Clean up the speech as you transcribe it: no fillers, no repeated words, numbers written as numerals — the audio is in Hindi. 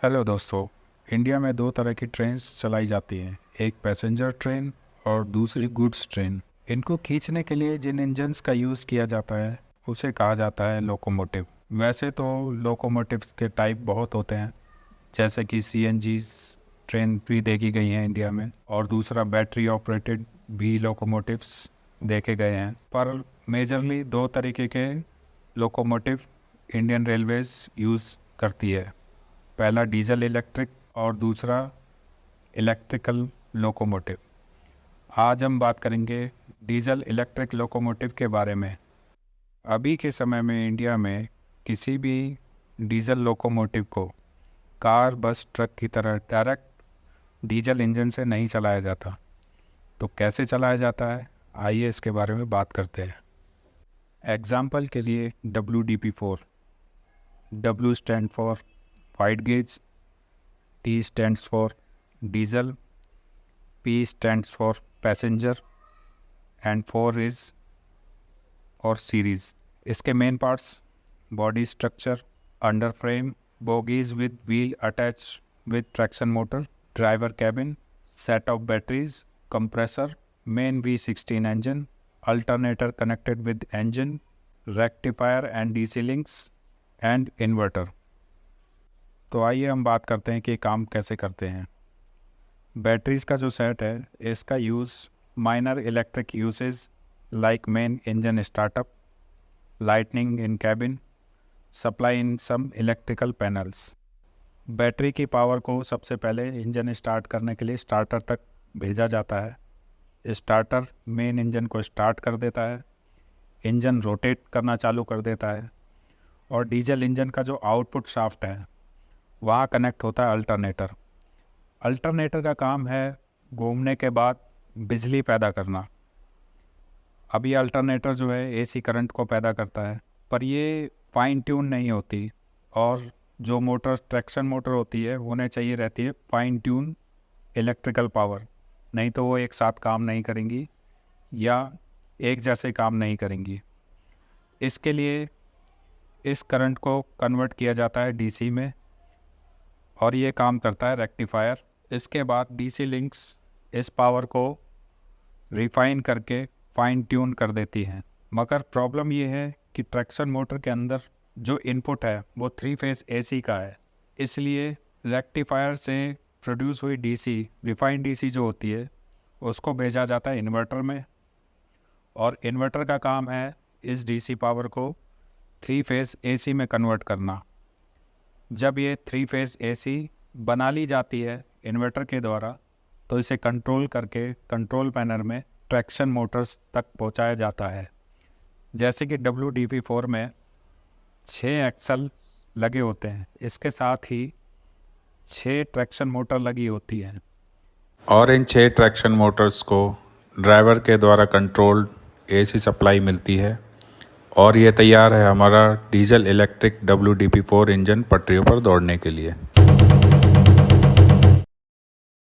हेलो दोस्तों। इंडिया में दो तरह की ट्रेन्स चलाई जाती हैं, एक पैसेंजर ट्रेन और दूसरी गुड्स ट्रेन। इनको खींचने के लिए जिन इंजन्स का यूज़ किया जाता है उसे कहा जाता है लोकोमोटिव। वैसे तो लोकोमोटिव के टाइप बहुत होते हैं, जैसे कि सीएनजी ट्रेन भी देखी गई हैं इंडिया में, और दूसरा बैटरी ऑपरेटेड भी लोकोमोटिव्स देखे गए हैं। पर मेजरली दो तरीके के लोकोमोटिव इंडियन रेलवेज़ यूज़ करती है। पहला डीजल इलेक्ट्रिक और दूसरा इलेक्ट्रिकल लोकोमोटिव। आज हम बात करेंगे डीजल इलेक्ट्रिक लोकोमोटिव के बारे में। अभी के समय में इंडिया में किसी भी डीजल लोकोमोटिव को कार, बस, ट्रक की तरह डायरेक्ट डीजल इंजन से नहीं चलाया जाता। तो कैसे चलाया जाता है, आइए इसके बारे में बात करते हैं। एग्जाम्पल के लिए WDP4। W stand for wide gauge, D stands for diesel, P stands for passenger and 4 is or series। इसके main parts: body structure, under frame, bogies with wheel attach with traction motor, driver cabin, set of batteries, compressor, main V16 engine, alternator connected with engine, rectifier and DC links and inverter। तो आइए हम बात करते हैं कि काम कैसे करते हैं। बैटरीज का जो सेट है, इसका use minor electric usage like main engine startup, lighting in cabin, supply in some electrical panels. Battery की पावर को सबसे पहले इंजन स्टार्ट करने के लिए स्टार्टर तक भेजा जाता है। स्टार्टर मेन इंजन को स्टार्ट कर देता है, इंजन रोटेट करना चालू कर देता है, और डीजल इंजन का जो आउटपुट शाफ्ट है वहाँ कनेक्ट होता है अल्टरनेटर। अल्टरनेटर का काम है घूमने के बाद बिजली पैदा करना। अब ये अल्टरनेटर जो है AC करंट को पैदा करता है, पर ये फाइन ट्यून नहीं होती, और जो मोटर ट्रैक्शन मोटर होती है उन्हें चाहिए रहती है फाइन ट्यून इलेक्ट्रिकल पावर, नहीं तो वो एक साथ काम नहीं करेंगी या एक जैसे काम नहीं करेंगी। इसके लिए इस करंट को कन्वर्ट किया जाता है DC में, और ये काम करता है रेक्टिफायर। इसके बाद DC लिंक्स इस पावर को रिफाइन करके फाइन ट्यून कर देती हैं। मगर प्रॉब्लम ये है कि ट्रैक्शन मोटर के अंदर जो इनपुट है वो 3 फेज AC का है, इसलिए रेक्टिफायर से प्रोड्यूस हुई DC, रिफाइंड DC जो होती है, उसको भेजा जाता है इन्वर्टर में, और इन्वर्टर का काम है इस DC पावर को 3 फेज AC में कन्वर्ट करना। जब ये 3 फेज AC बना ली जाती है इन्वर्टर के द्वारा, तो इसे कंट्रोल करके कंट्रोल पैनल में ट्रैक्शन मोटर्स तक पहुंचाया जाता है। जैसे कि WDP4 में 6 एक्सल लगे होते हैं, इसके साथ ही 6 ट्रैक्शन मोटर लगी होती हैं, और इन 6 ट्रैक्शन मोटर्स को ड्राइवर के द्वारा कंट्रोल्ड AC सप्लाई मिलती है, और ये तैयार है हमारा डीजल इलेक्ट्रिक WDP4 इंजन पटरियों पर दौड़ने के लिए।